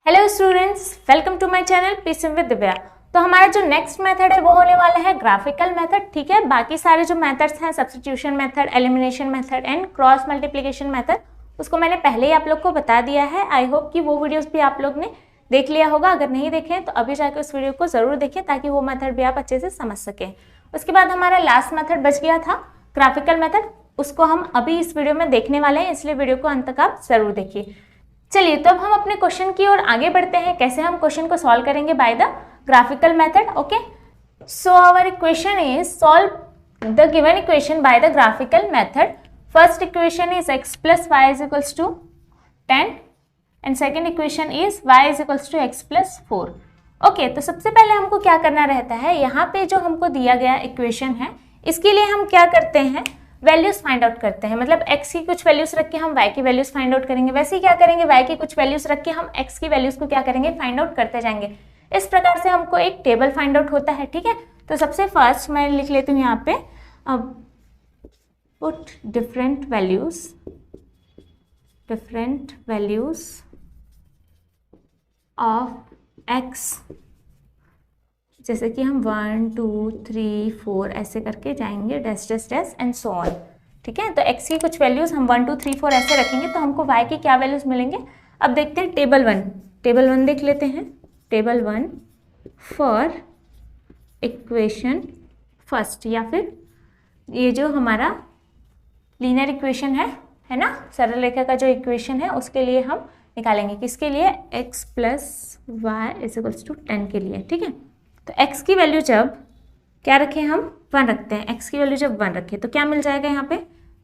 Hello students, welcome to my channel PCM with Divya. तो हमारा जो नेक्स्ट मेथड है वो होने वाला है ग्राफिकल मेथड। ठीक है, बाकी सारे जो मेथड्स हैं substitution method, elimination method and cross multiplication method, उसको मैंने पहले ही आप लोग को बता दिया है। आई होप कि वो वीडियोस भी आप लोग ने देख लिया होगा। अगर नहीं देखें तो अभी जाकर उस वीडियो को जरूर देखें ताकि वो मेथड भी आप अच्छे से समझ सकें। उसके बाद हमारा लास्ट मेथड बच गया था ग्राफिकल मेथड, उसको हम अभी इस वीडियो में देखने वाले हैं, इसलिए वीडियो को अंत तक आप जरूर देखिए। चलिए तो अब हम अपने क्वेश्चन की ओर आगे बढ़ते हैं, कैसे हम क्वेश्चन को सॉल्व करेंगे by the graphical method. Okay, so our equation is solve the given equation by the graphical method. First equation is x plus y is equals to 10 and second equation is y is equals to x plus 4। Okay, तो सबसे पहले हमको क्या करना रहता है, यहाँ पे जो हमको दिया गया इक्वेशन है इसके लिए हम क्या करते हैं, वैल्यूज फाइंड आउट करते हैं। मतलब x की कुछ वैल्यूज रख के हम y की वैल्यूज फाइंड आउट करेंगे, वैसे ही क्या करेंगे y की कुछ वैल्यूज रख के हम x की वैल्यूज को क्या करेंगे, फाइंड आउट करते जाएंगे। इस प्रकार से हमको एक टेबल फाइंड आउट होता है। ठीक है, तो सबसे फर्स्ट मैं लिख लेती हूँ यहाँ पे, अब put different values of x, जैसे कि हम 1 2 3 4 ऐसे करके जाएंगे, dash dash dash and so on. ठीक है, तो x की कुछ वैल्यूज हम 1 2 3 4 ऐसे रखेंगे तो हमको y की क्या वैल्यूज मिलेंगे। अब देखते हैं टेबल वन देख लेते हैं। टेबल 1 फॉर इक्वेशन फर्स्ट, या फिर ये जो हमारा लीनियर इक्वेशन है ना, सरल रेखा का जो इक्वेशन है उसके लिए हम निकालेंगे, किसके लिए, x plus y is equals to 10 के लिए। ठीक है, तो x की वैल्यू जब क्या रखें, हम 1 रखते हैं। x की वैल्यू जब 1 रखें तो क्या मिल जाएगा, यहाँ पे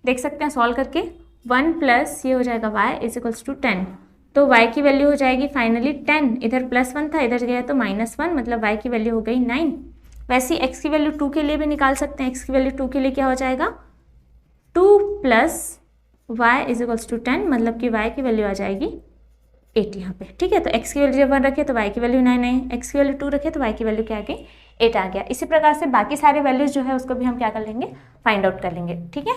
देख सकते हैं सॉल्व करके, 1 प्लस ये हो जाएगा y इज इक्वल्स टू 10। तो y की वैल्यू हो जाएगी फाइनली 10, इधर +1 था, इधर गया तो -1, मतलब y की वैल्यू हो गई 9। वैसे ही x की वैल्यू 2 के लिए भी निकाल सकते हैं। x की वैल्यू 2 के लिए क्या हो जाएगा, 2 plus y is equals to 10, मतलब कि y की वैल्यू आ जाएगी 8 यहाँ पे। ठीक है, तो x की वैल्यू जब 1 रखे तो y की वैल्यू 9 आई, x की वैल्यू 2 रखे तो y की वैल्यू क्या आ गई, 8 आ गया। इसी प्रकार से बाकी सारे वैल्यूज जो है उसको भी हम क्या कर लेंगे, फाइंड आउट कर लेंगे। ठीक है,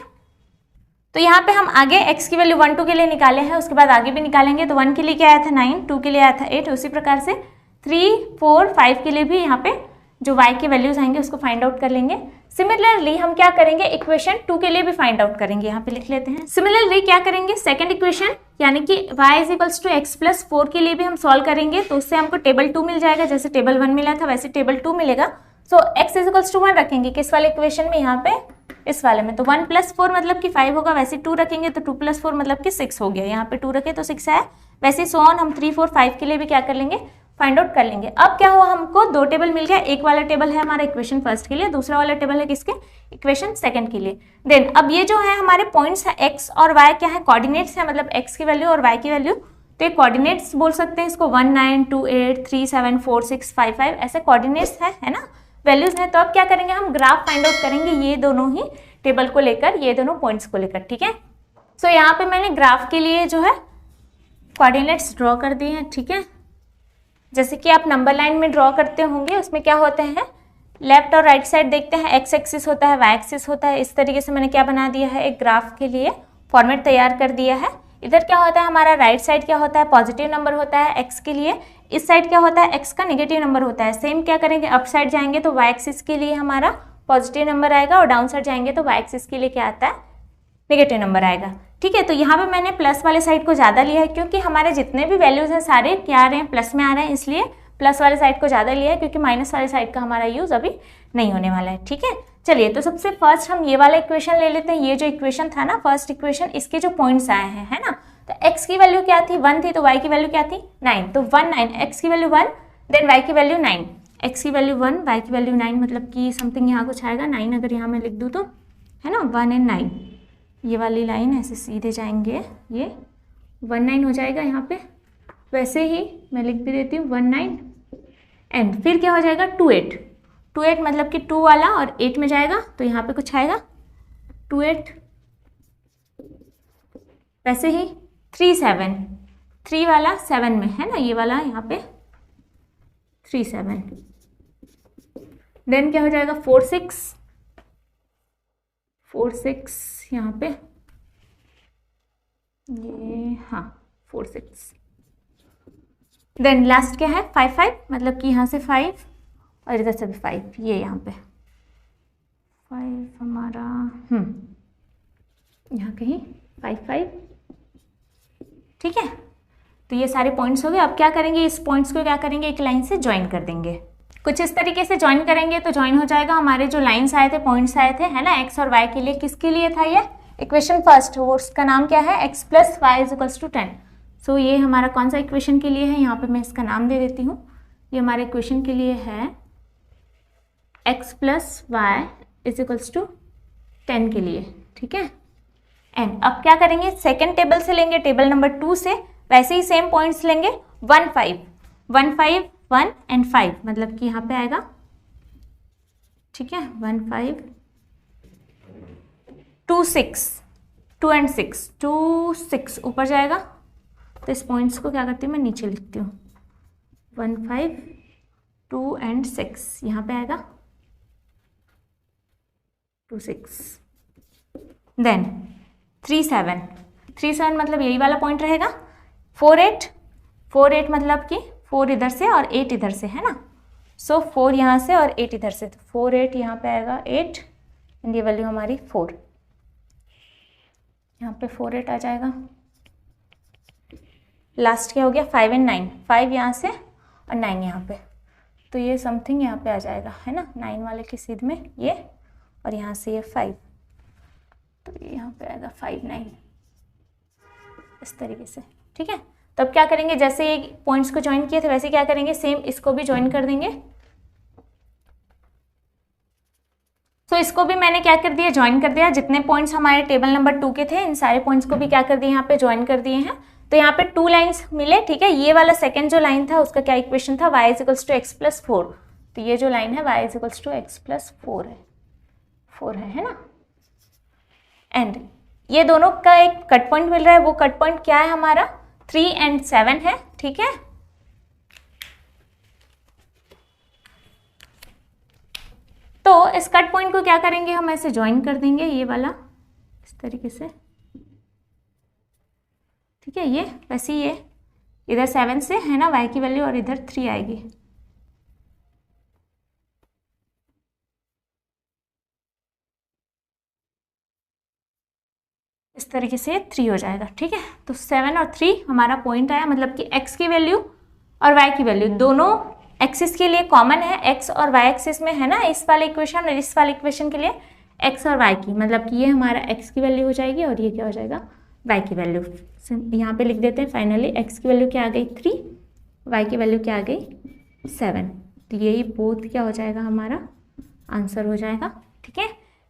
तो यहाँ पे हम आगे x की वैल्यू 1 2 के लिए निकाले हैं, उसके बाद आगे भी निकालेंगे। तो 1 के लिए क्या आया था 9, 2 के लिए आया था 8, उसी प्रकार से 3 4 5 के लिए भी यहाँ पे जो y के वैल्यूज आएंगे उसको फाइंड आउट कर लेंगे। सिमिलरली हम क्या करेंगे, इक्वेशन 2 के लिए भी फाइंड आउट करेंगे। यहाँ पे लिख लेते हैं, सिमिलरली क्या करेंगे, सेकंड इक्वेशन यानी कि y is equals to x plus 4 के लिए भी हम सॉल्व करेंगे। तो उससे हमको टेबल 2 मिल जाएगा, जैसे टेबल 1 मिला था वैसे टेबल 2 मिलेगा। सो x इज इक्वल्स टू 1 रखेंगे किस वाले इक्वेशन में, यहाँ पे इस वाले में। तो 1 प्लस 4 मतलब कि 5 होगा, वैसे 2 रखेंगे तो 2 प्लस 4 मतलब कि 6 हो गया। यहाँ पे 2 रखे तो 6 आया। वैसे सो ऑन हम 3 4 5 के लिए भी क्या कर लेंगे, फाइंड आउट कर लेंगे। अब क्या हुआ, हमको 2 टेबल मिल गया। एक वाला टेबल है हमारा इक्वेशन फर्स्ट के लिए, दूसरा वाला टेबल है किसके, इक्वेशन सेकंड के लिए। देन अब ये जो है हमारे पॉइंट्स है x और y, क्या है, कोऑर्डिनेट्स है, मतलब x की वैल्यू और y की वैल्यू। तो ये कोऑर्डिनेट्स बोल सकते हैं इसको, 1 9 2 8 3 7 4 6 5 5 ऐसे कोऑर्डिनेट्स है ना, वैल्यूज है। तो अब क्या करेंगे, हम ग्राफ फाइंड आउट करेंगे, ये दोनों ही टेबल को लेकर, ये दोनों पॉइंट्स को लेकर। ठीक है, सो यहाँ पे मैंने ग्राफ के लिए जो है कोऑर्डिनेट्स ड्रॉ कर दिए हैं। ठीक है, जैसे कि आप नंबर लाइन में ड्रॉ करते होंगे, उसमें क्या होते हैं, लेफ्ट और राइट साइड देखते हैं, एक्स एक्सिस होता है, वाई एक्सिस होता है। इस तरीके से मैंने क्या बना दिया है, एक ग्राफ के लिए फॉर्मेट तैयार कर दिया है। इधर क्या होता है, हमारा राइट साइड क्या होता है, पॉजिटिव नंबर होता है एक्स के लिए, इस साइड क्या होता है, एक्स का नेगेटिव नंबर होता है। सेम क्या करेंगे, अप साइड जाएंगे तो वाई एक्सिस के लिए हमारा पॉजिटिव नंबर आएगा, और डाउन साइड जाएंगे तो वाई एक्सिस के लिए क्या आता है, नेगेटिव नंबर आएगा। ठीक है, तो यहाँ पे मैंने प्लस वाले साइड को ज़्यादा लिया है, क्योंकि हमारे जितने भी वैल्यूज हैं सारे क्या आ रहे हैं, प्लस में आ रहे हैं, इसलिए प्लस वाले साइड को ज़्यादा लिया है, क्योंकि माइनस वाले साइड का हमारा यूज़ अभी नहीं होने वाला है। ठीक है, चलिए तो सबसे फर्स्ट हम ये वाला इक्वेशन ले लेते हैं। ये जो इक्वेशन था ना फर्स्ट इक्वेशन, इसके जो पॉइंट्स आए हैं, है ना, तो x की वैल्यू क्या थी, 1 थी, तो y की वैल्यू क्या थी, 9। तो 1 9, x की वैल्यू 1, देन y की वैल्यू 9, x की वैल्यू 1 y की वैल्यू 9, मतलब कि समथिंग यहाँ कुछ आएगा 9, अगर यहाँ मैं लिख दूँ तो, है ना, 1 एंड 9, ये वाली लाइन ऐसे सीधे जाएंगे, ये 1 9 हो जाएगा यहाँ पे। वैसे ही मैं लिख भी देती हूँ 1 9 एंड फिर क्या हो जाएगा 2 8, 2 8 मतलब कि 2 वाला और 8 में जाएगा, तो यहाँ पे कुछ आएगा 2 8। वैसे ही 3 7, 3 वाला 7 में है ना, ये वाला यहाँ पे 3 7। देन क्या हो जाएगा 4 6, 4 6 यहाँ पे, ये हाँ 4 6। देन लास्ट क्या है 5 5, मतलब कि यहाँ से 5 और इधर से भी 5, ये यहाँ पे 5 हमारा यहाँ कहीं 5 5, ठीक है। तो ये सारे पॉइंट्स हो गए। अब क्या करेंगे, इस पॉइंट्स को क्या करेंगे, एक लाइन से ज्वाइन कर देंगे। कुछ इस तरीके से ज्वाइन करेंगे तो ज्वाइन हो जाएगा। हमारे जो लाइन्स आए थे, पॉइंट्स आए थे, है ना, एक्स और वाई के लिए, किसके लिए था ये इक्वेशन फर्स्ट, वो उसका नाम क्या है, x plus y is equals to 10। So ये हमारा कौन सा इक्वेशन के लिए है, यहाँ पे मैं इसका नाम दे देती हूँ। ये हमारे इक्वेशन के लिए है x plus y is equals to 10 के लिए, ठीक है। एंड अब क्या करेंगे, सेकेंड टेबल से लेंगे, टेबल नंबर 2 से, वैसे ही सेम पॉइंट्स लेंगे 1 5 1 5 1 एंड 5, मतलब कि यहाँ पे आएगा, ठीक है, 1 5 2 6 2 एंड 6 2 6 ऊपर जाएगा। तो इस पॉइंट्स को क्या करती हूँ मैं, नीचे लिखती हूँ, 1 5 2 एंड 6, यहाँ पे आएगा 2 6। देन 3 7 3 7, मतलब यही वाला पॉइंट रहेगा। 4 8 4 8, मतलब कि 4 इधर से और 8 इधर से, है ना। सो 4 यहाँ से और 8 इधर से, तो 4 8 यहाँ पे आएगा 8 एंड ये वैल्यू हमारी 4, यहाँ पे 4 8 आ जाएगा। लास्ट क्या हो गया, 5 एंड 9, 5 यहाँ से और 9 यहाँ पे, तो ये समथिंग यहाँ पे आ जाएगा, है ना, 9 वाले की सीध में ये, और यहाँ से ये 5, तो ये यहाँ पे आएगा 5 9, इस तरीके से, ठीक है। तो अब क्या करेंगे, जैसे ये पॉइंट्स को ज्वाइन किए थे वैसे क्या करेंगे, सेम इसको भी ज्वाइन कर देंगे। तो इसको भी मैंने क्या कर दिया, ज्वाइन कर दिया। जितने पॉइंट्स हमारे टेबल नंबर 2 के थे, इन सारे पॉइंट्स को भी क्या कर दिए, यहाँ पे ज्वाइन कर दिए हैं। तो यहाँ पे 2 लाइन्स मिले, ठीक है। ये वाला सेकंड जो लाइन था उसका क्या इक्वेशन था, y is equals to x plus 4। तो ये जो लाइन है y is equals to x plus 4 है ना। एंड ये दोनों का एक कट पॉइंट मिल रहा है, वो कट पॉइंट क्या है हमारा, 3 एंड 7 है, ठीक है। तो इस कट पॉइंट को क्या करेंगे, हम ऐसे ज्वाइन कर देंगे, ये वाला इस तरीके से, ठीक है। ये वैसे ही ये इधर 7 से है ना y की वैल्यू, और इधर 3 आएगी, इस तरीके से 3 हो जाएगा, ठीक है। तो 7 और 3 हमारा पॉइंट आया, मतलब कि x की वैल्यू और y की वैल्यू दोनों एक्सिस के लिए कॉमन है, x और y एक्सिस में, है ना, इस वाले इक्वेशन और इस वाले इक्वेशन के लिए x और y की, मतलब कि ये हमारा x की वैल्यू हो जाएगी और ये क्या हो जाएगा, y की वैल्यू। यहाँ पे लिख देते हैं, फाइनली x की वैल्यू क्या आ गई 3, y की वैल्यू क्या आ गई 7। तो यही बोथ क्या हो जाएगा, हमारा आंसर हो जाएगा, ठीक है।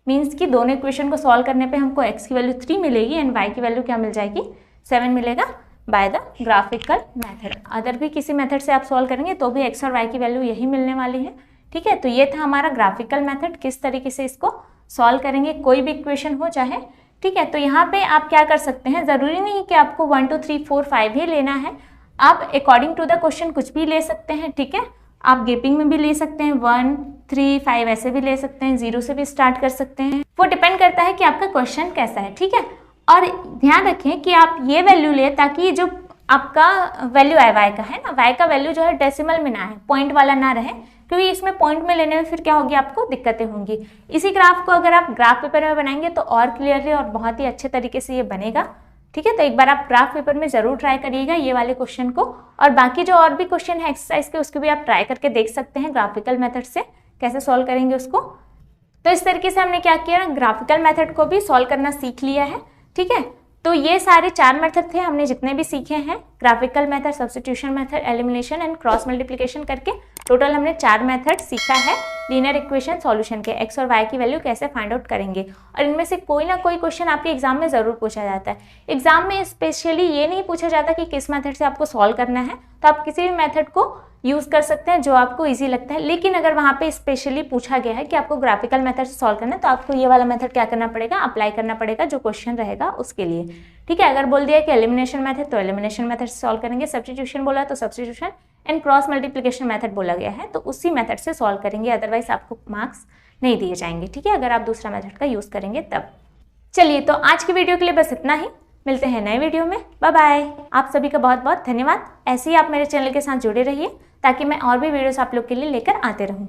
मीन्स कि दोनों इक्वेशन को सॉल्व करने पे हमको x की वैल्यू 3 मिलेगी एंड y की वैल्यू क्या मिल जाएगी, 7 मिलेगा bye the graphical method. Other भी किसी मेथड से आप सॉल्व करेंगे तो भी x और y की वैल्यू यही मिलने वाली है, ठीक है। तो ये था हमारा ग्राफिकल मेथड, किस तरीके से इसको सॉल्व करेंगे, कोई भी इक्वेशन हो चाहे, ठीक है। तो यहाँ पे आप क्या कर सकते हैं, ज़रूरी नहीं कि आपको 1 2 3 4 5 ही लेना है, आप अकॉर्डिंग टू द क्वेश्चन कुछ भी ले सकते हैं, ठीक है। आप गेपिंग में भी ले सकते हैं, 1 3 5 ऐसे भी ले सकते हैं, 0 से भी स्टार्ट कर सकते हैं, वो डिपेंड करता है कि आपका क्वेश्चन कैसा है, ठीक है। और ध्यान रखें कि आप ये वैल्यू ले ताकि जो आपका वैल्यू आए y का, है ना, y का वैल्यू जो है डेसिमल में ना है, पॉइंट वाला ना रहे, क्योंकि इसमें पॉइंट में लेने में फिर क्या होगी, आपको दिक्कतें होंगी। इसी ग्राफ को अगर आप ग्राफ पेपर में बनाएंगे तो और क्लियरली और बहुत ही अच्छे तरीके से ये बनेगा, ठीक है। तो एक बार आप ग्राफ पेपर में जरूर ट्राई करिएगा ये वाले क्वेश्चन को, और बाकी जो और भी क्वेश्चन है एक्सरसाइज के उसको भी आप ट्राई करके देख सकते हैं ग्राफिकल मेथड से कैसे सॉल्व करेंगे उसको। तो इस तरीके से हमने क्या किया, ग्राफिकल मेथड को भी सॉल्व करना सीख लिया है, ठीक है। तो ये सारे 4 मेथड थे हमने जितने भी सीखे हैं, graphical method, substitution method, elimination and cross multiplication करके टोटल हमने 4 मेथड सीखा है लीनियर इक्वेशन सॉल्यूशन के, x और y की वैल्यू कैसे फाइंड आउट करेंगे। और इनमें से कोई ना कोई क्वेश्चन आपके एग्जाम में ज़रूर पूछा जाता है। एग्जाम में स्पेशली ये नहीं पूछा जाता कि किस मेथड से आपको सॉल्व करना है, तो आप किसी भी मेथड को यूज़ कर सकते हैं जो आपको ईजी लगता है। लेकिन अगर वहाँ पे स्पेशली पूछा गया है कि आपको ग्राफिकल मेथड से सॉल्व करना है, तो आपको ये वाला मेथड क्या करना पड़ेगा, अप्लाई करना पड़ेगा जो क्वेश्चन रहेगा उसके लिए, ठीक है। अगर बोल दिया कि एलिमिनेशन मेथड तो एलिमिनेशन मेथड से सॉल्व करेंगे, सब्स्टिट्यूशन बोला तो substitution and cross multiplication method बोला गया है तो उसी मेथड से सॉल्व करेंगे, अदरवाइज आपको मार्क्स नहीं दिए जाएंगे, ठीक है, अगर आप दूसरा मेथड का यूज़ करेंगे तब। चलिए, तो आज की वीडियो के लिए बस इतना ही। मिलते हैं नए वीडियो में। Bye bye. आप सभी का बहुत बहुत धन्यवाद। ऐसे ही आप मेरे चैनल के साथ जुड़े रहिए ताकि मैं और भी वीडियोस आप लोग के लिए लेकर आते रहूँ।